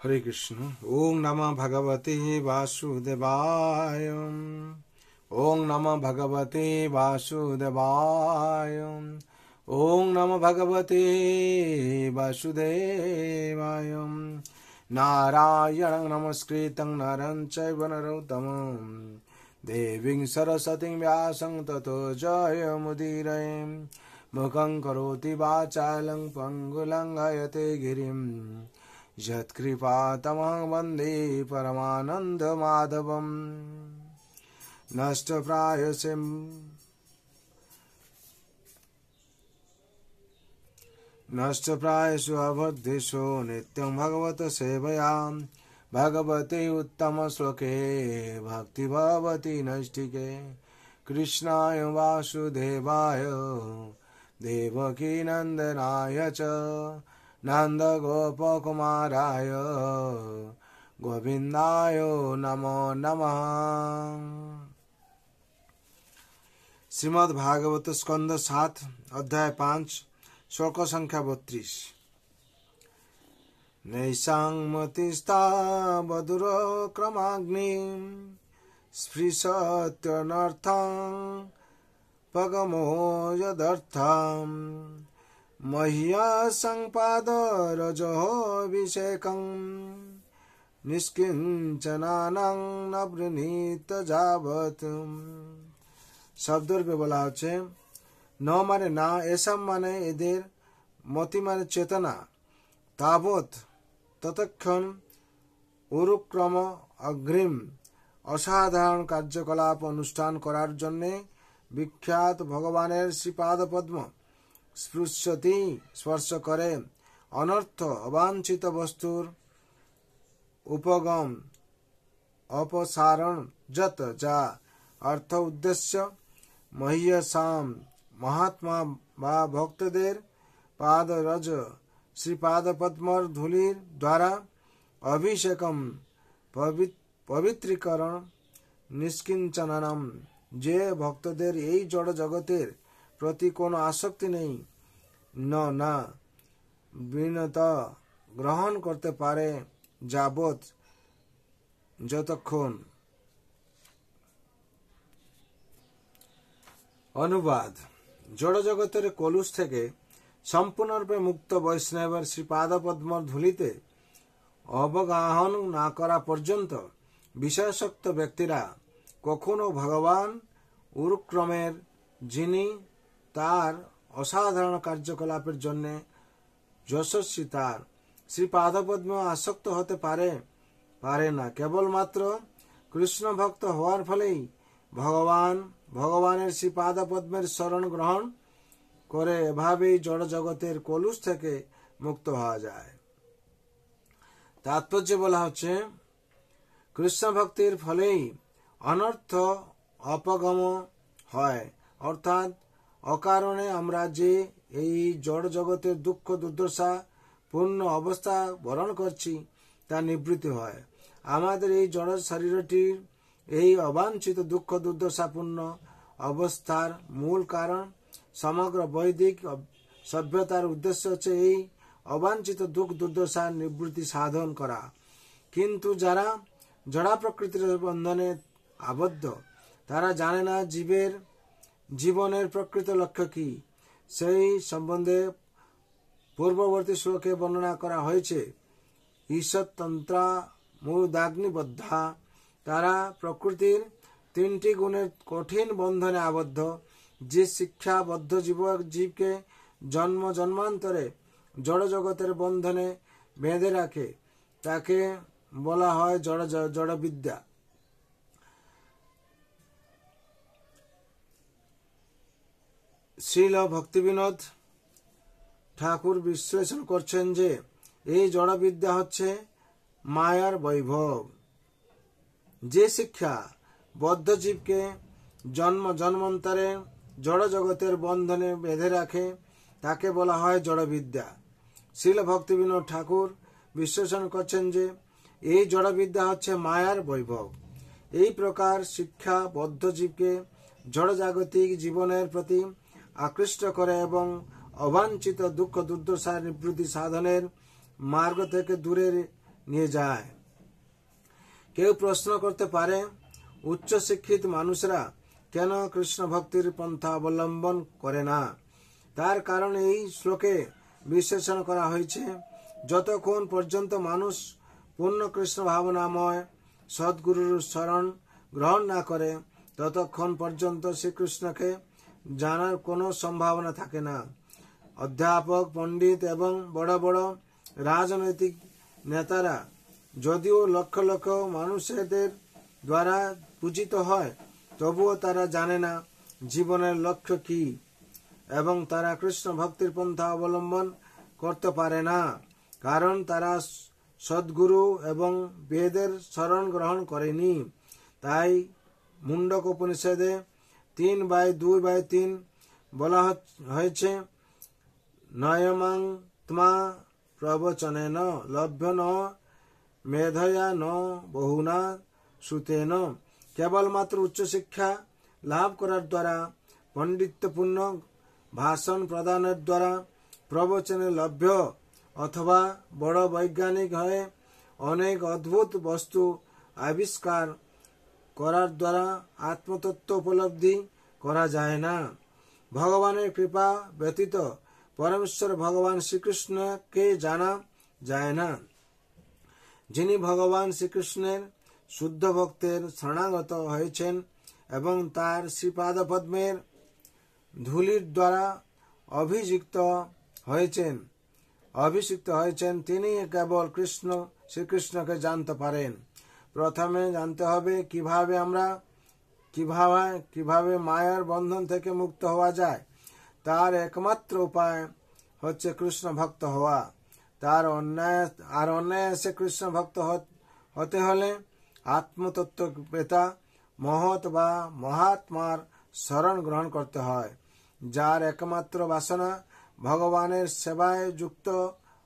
हरे कृष्ण। ओम नमः भगवते वासुदेवाय। ओम नमः भगवते वासुदेवाय। ओम नमः भगवते वासुदेवाय। नारायणं नमस्कृतं नरं चैव नरोत्तमं देवीं सरस्वतीं व्यासं ततो जयमुदीरये। मुखं करोति वाचालं पङ्गुलङ्घयते गिरिं यत्कृपातमहं वन्दे परमानन्दमाधवम्। नष्टप्रायेषु अबद्धेषु नित्यं भगवत सेवया भगवते उत्तमश्लोके भक्ति भवति नैष्ठिके। कृष्णाय वासुदेवाय देवकी नन्दनाय च नन्दगोपकुमाराय गोविन्दाय नमो नमः। श्रीमद्भागवत स्कंद 7 अध्याय 5 श्लोक संख्या 32। नैषां मतिस्था बधुरक्रमाग्निं स्पृशत्यनर्थं पगमो यदर्थं मह्या संपादरजोऽभिषेकं निष्किञ्चनानां न वृणीत যাবৎ। শব্দরূপে বলা হচ্ছে ন মানে না, এসব মানে এদের, মতি মানে চেতনা, তাবৎ ততক্ষণ, উরুক্রম অগ্রিম অসাধারণ কার্যকলাপ অনুষ্ঠান করার জন্যে বিখ্যাত ভগবানের শ্রীপাদ পদ্ম স্পৃশতি স্পর্শ করে, অনর্থ অবাঞ্ছিত বস্তুর উপগম অপসারণ যত যা অর্থ উদ্দেশ্য মহ্যসাম মহাত্মা বা ভক্তদের পাদরজ শ্রীপাদ পদ্মর ধূলির দ্বারা অভিষেকম পবিত্রীকরণ নিষ্কিঞ্চনম, যে ভক্তদের এই জড় জগতের প্রতি কোনো আসক্তি নেই, না বিনত গ্রহণ করতে পারে যাবৎ যতক্ষণ। অনুবাদ: জড় জগতের কলুষ থেকে সম্পূর্ণরূপে মুক্ত বৈষ্ণবের শ্রীপাদপদ্মর ধূলিতে অবগাহন না করা পর্যন্ত বিষয়াসক্ত ব্যক্তিরা কখনো ভগবান উরুক্রমের, যিনি তার অসাধারণ কার্যকলাপের জন্য যশস্বী, তার শ্রীপাদপদ্ম আসক্ত হতে পারে না। কেবলমাত্র কৃষ্ণ ভক্ত হওয়ার ফলেই ভগবানের শ্রীপাদ পদ্মের শরণ গ্রহণ করে এভাবেই জড় জগতের কলুষ থেকে মুক্ত হওয়া যায়। তাৎপর্য বলা হচ্ছে, কৃষ্ণ ভক্তির ফলেই অনর্থ অপগম হয়, অর্থাৎ অকারণে আমরা যে এই জড় জগতের দুঃখ দুর্দশা পূর্ণ অবস্থা বরণ করছি তা নিবৃত্তি হয়। আমাদের এই জড় শরীরটির এই অবাঞ্ছিত দুঃখ দুর্দশাপূর্ণ অবস্থার মূল কারণ সমগ্র বৈদিক সভ্যতার উদ্দেশ্য হচ্ছে এই অবাঞ্ছিত দুঃখ দুর্দশার নিবৃত্তি সাধন করা। কিন্তু যারা জড়া প্রকৃতির বন্ধনে আবদ্ধ, তারা জানে না জীবনের প্রকৃত লক্ষ্য কি। সেই সম্বন্ধে পূর্ববর্তী শ্লোকে বর্ণনা করা হয়েছে। ঈশ্বরতন্ত্রা মূদাগ্নিবদ্ধা, তারা প্রকৃতির 3টি গুণের কঠিন বন্ধনে আবদ্ধ। যে শিক্ষাবদ্ধ জীবকে জন্ম জন্মান্তরে জড় জগতের বন্ধনে বেঁধে রাখে তাকে বলা হয় জড়বিদ্যা। শ্রীল ভক্তিবিনোদ ঠাকুর বিশ্লেষণ করছেন যে এই জড়বিদ্যা হচ্ছে মায়ার বৈভব। যে শিক্ষা বদ্ধ জীবকে জন্ম জন্মান্তরে জড় জগতের বন্ধনে বেঁধে রাখে তাকে বলা হয় জড়বিদ্যা। শ্রীল ভক্তিবিনোদ ঠাকুর বিশ্লেষণ করছেন যে এই জড়বিদ্যা হচ্ছে মায়ার বৈভব। এই প্রকার শিক্ষা বদ্ধ জীবকে জড় জাগতিক জীবনের প্রতি আকৃষ্ট করে এবং অবাঞ্ছিত দুঃখ দুর্দশার নিবৃত্তি সাধনের মার্গ থেকে দূরে নিয়ে যায়। কেউ প্রশ্ন করতে পারে, উচ্চ শিক্ষিত মানুষরা কেন কৃষ্ণ ভক্তির পন্থা অবলম্বন করে না? তার কারণ এই শ্লোকে বিশ্লেষণ করা হয়েছে। যতক্ষণ পর্যন্ত মানুষ পূর্ণ কৃষ্ণ ভাবনাময় সদ্গুরুর শরণ গ্রহণ না করে, ততক্ষণ পর্যন্ত শ্রীকৃষ্ণকে জানার কোনো সম্ভাবনা থাকে না। অধ্যাপক, পণ্ডিত এবং বড় বড় রাজনৈতিক নেতারা যদিও লক্ষ লক্ষ মানুষদের দ্বারা পূজিত হয়, তবুও তারা জানে না জীবনের লক্ষ্য কি, এবং তারা কৃষ্ণ ভক্তির পন্থা অবলম্বন করতে পারে না, কারণ তারা সদ্গুরু এবং বেদের শরণ গ্রহণ করেনি। তাই মুন্ডক উপনিষদে 3/2/3 বলা হয়েছে, নয়মাং ত্মা প্রবচনেন লভ্য ন মেধয়া ন বহুনা সুতেন। কেবলমাত্র উচ্চশিক্ষা লাভ করার দ্বারা, পণ্ডিত্যপূর্ণ ভাষণ প্রদানের দ্বারা, প্রবচনে লভ্য অথবা বড় বৈজ্ঞানিক হয়ে অনেক অদ্ভুত বস্তু আবিষ্কার করার দ্বারা আত্মতত্ত্ব উপলব্ধি করা যায় না। ভগবানের কৃপা ব্যতীত পরমেশ্বর ভগবান শ্রীকৃষ্ণকে জানা যায় না। যিনি ভগবান শ্রীকৃষ্ণের শুদ্ধ ভক্তের শরণাগত হয়েছেন এবং তার শ্রীপাদ পদ্মের ধূলির দ্বারা অভিষিক্ত হয়েছেন, তিনি কেবল শ্রীকৃষ্ণকে জানতে পারেন। প্রথমে জানতে হবে কিভাবে মায়ার বন্ধন থেকে মুক্ত হওয়া যায়। তার একমাত্র উপায় হচ্ছে কৃষ্ণ ভক্ত হওয়া। তার অন্যায়াসে কৃষ্ণ ভক্ত হতে হলে আত্মতত্ত্ববেতা মহৎ বা মহাত্মার শরণ গ্রহণ করতে হয়, যার একমাত্র বাসনা ভগবানের সেবায় যুক্ত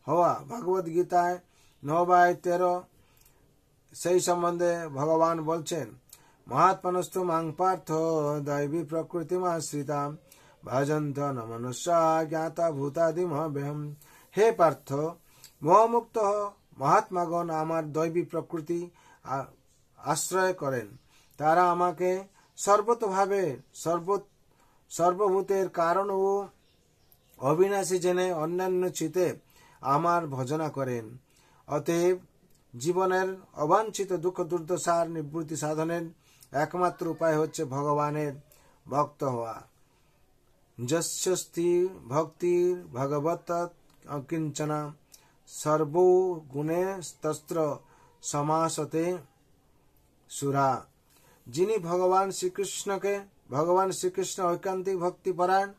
হওয়া। ভগবদ গীতায় 9/13 সেই সম্বন্ধে ভগবান বলছেন, মহাত্মনস্তু মাং পার্থ দৈবী প্রকৃতিমাশ্রিতাম ভজন্ত ন মনুষ্যা জ্ঞাতা ভূতাদিমহ্যহম। হে পার্থ, মোহমুক্ত মহাত্মাগণ আমার দৈবী প্রকৃতি আশ্রয় করেন। তারা আমাকে সর্বতোভাবে সর্বভূতের কারণ ও অবিনাশী জেনে অন্যান্য চিতে আমার ভজনা করেন। অতএব জীবনের অবাঞ্ছিত দুঃখ দুর্দশার নিবৃত্তি সাধনের একমাত্র উপায় হচ্ছে ভগবানের ভক্ত হওয়া। যস্যস্তি ভক্তির ভগবত অকিঞ্চনা সর্বগুণে তস্ত্র সমাসতে সুরা। যিনি ভগবান শ্রীকৃষ্ণ ঐকান্তিক ভক্তি পরায়ণ,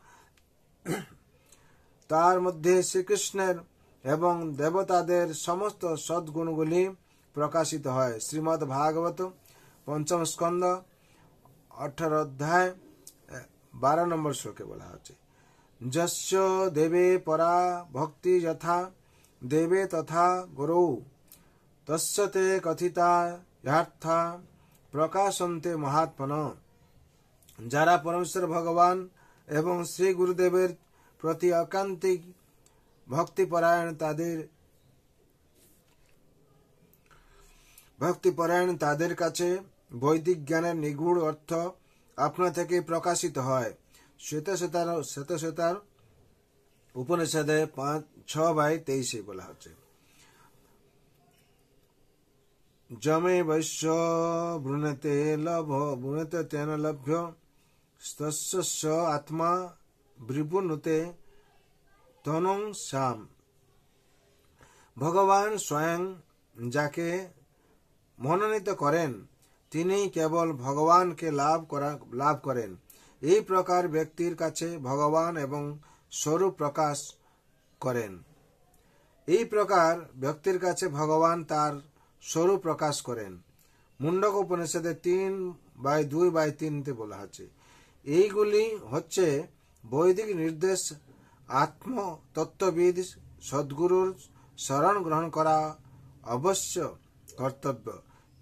তার মধ্যে শ্রীকৃষ্ণের এবং দেবতাদের সমস্ত সদ্গুণগুলি প্রকাশিত হয়। শ্রীমদ্ ভাগবত 5ম স্কন্ধ 18 অধ্যায় 12 নম্বর শ্লোকে বলা হচ্ছে, যস্য দেবে পরা ভক্তি যথা দেবে তথা গুরু তস্যতে কথিতা যথার্থা প্রকাশন্তে মহাত্মন। যারা পরমেশ্বর ভগবান এবং শ্রী গুরুদেবের প্রতি অকান্তিক ভক্তিপরায়ণ তাদের কাছে বৈদিক জ্ঞানের নিগূঢ় অর্থ আপনা থেকে প্রকাশিত হয়। শ্বেতশ্বেতার উপনিষদে 6/23 বলা হচ্ছে, যমে বৈশ্য বৃণতে তেন লভ্য তস্য আত্মা বৃপুনুতে তনুং শ্যাম। ভগবান স্বয়ং যাকে মনোনীত করেন, তিনি কেবল ভগবানকে লাভ করেন। এই প্রকার ব্যক্তির কাছে ভগবান এবং স্বরূপ প্রকাশ করেন। এই প্রকার ব্যক্তির কাছে ভগবান তার স্বরূপ প্রকাশ করেন। মুন্ডক উপনিষদে 3/2/3 বলা হচ্ছে, এইগুলি হচ্ছে বৈদিক নির্দেশ। আত্মতত্ত্ববিদ সদ্গুরুর শরণ গ্রহণ করা অবশ্য কর্তব্য,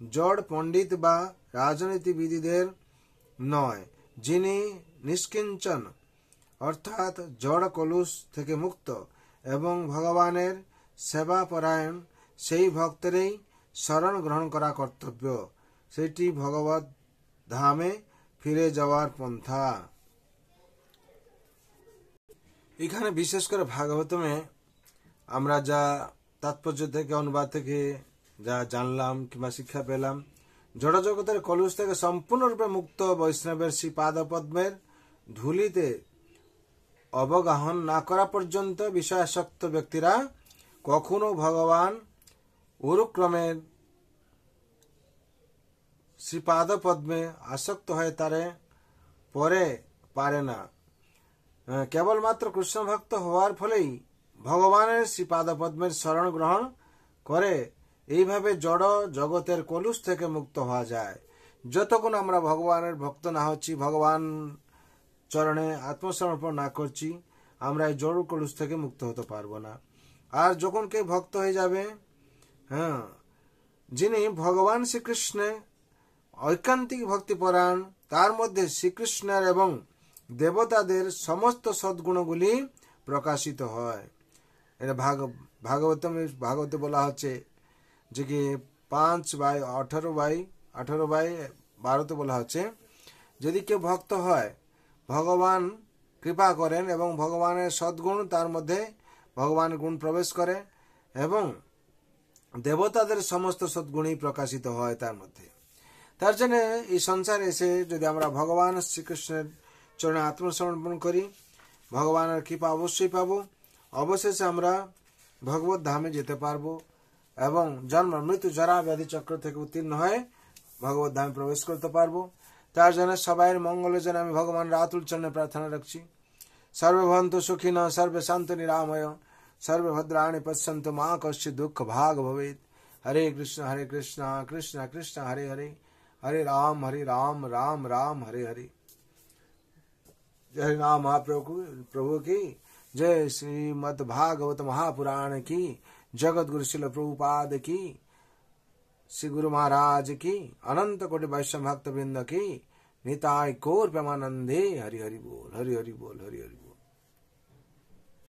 জড় পণ্ডিত বা রাজনীতিবিদদের নয়। যিনি নিষ্কিঞ্চন অর্থাৎ জড় কলুষ থেকে মুক্ত এবং ভগবানের সেবাপরায়ণ, সেই ভক্তেরই শরণ গ্রহণ করা কর্তব্য। সেটি ভগবত ধামে ফিরে যাওয়ার পন্থা। এখানে বিশেষ করে ভাগবতমে আমরা যা তাৎপর্য থেকে অনুবাদ থেকে যা জানলাম কিংবা শিক্ষা পেলাম, জড়জগতের কলুষ থেকে সম্পূর্ণরূপে মুক্ত বৈষ্ণবের শ্রী পাদপদ্মের ধুলিতে অবগাহন না করা পর্যন্ত বিষয়াসক্ত ব্যক্তিরা কখনো ভগবান উরুক্রমের শ্রীপাদ পদ্মে আসক্ত হয়ে তারে পরে পারে না। কেবলমাত্র কৃষ্ণ ভক্ত হওয়ার ফলেই ভগবানের শ্রীপাদ পদ্মের শরণ গ্রহণ করে এইভাবে জড় জগতের কলুষ থেকে মুক্ত হওয়া যায়। যতক্ষণ আমরা ভগবানের ভক্ত না হচ্ছি, ভগবান চরণে আত্মসমর্পণ না করছি, আমরা এই জড় কলুষ থেকে মুক্ত হতে পারবো না। আর যখন কেউ ভক্ত হয়ে যাবে, যিনি ভগবান শ্রীকৃষ্ণে ঐকান্তিক ভক্তিপরায়ণ, তার মধ্যে শ্রীকৃষ্ণের এবং দেবতাদের সমস্ত সদ্গুণগুলি প্রকাশিত হয়। এটা ভাগবতে বলা হচ্ছে যে কি 5/18/12 বলা হচ্ছে, যদি কেউ ভক্ত হয়, ভগবান কৃপা করেন এবং ভগবানের সদ্গুণ তার মধ্যে ভগবানের গুণ প্রবেশ করে এবং দেবতাদের সমস্ত সদ্গুণই প্রকাশিত হয় তার মধ্যে। তার জন্য এই সংসারে এসে যদি আমরা ভগবান শ্রীকৃষ্ণের চরণে আত্মসমর্পণ করি, ভগবানের কৃপা অবশ্যই পাবো। অবশেষে আমরা ভগবত ধামে যেতে পারবো এবং জন্ম মৃত্যু জরা ব্যাধি চক্র থেকে উত্তীর্ণ হয়ে ভগবত ধামে প্রবেশ করতে পারবো। তার জন্য সবাই মঙ্গলের জন্য আমি ভগবানের আতুল চরণে প্রার্থনা রাখছি। সর্বে ভবন্তু সুখিনঃ, সর্বে সন্তু নিরাময়, সর্বে ভদ্রাণি পশ্যন্তু, মা কশ্চিৎ দুঃখ ভাগ ভবেৎ। হরে কৃষ্ণ কৃষ্ণ কৃষ্ণ হরে হরে, हरे राम राम राम हरे हरे। जय नाम महाप्रभु की जय। श्रीमद् भागवत महापुराण की, जगत गुरु शिल प्रभुपाद की, श्री गुरु महाराज की, अनंत कोटि वैष्णव भक्त वृंद की, निताय कौर प्रेमानंदे। हरि हरि बोल, हरि हरि बोल, हरि हरि बोल।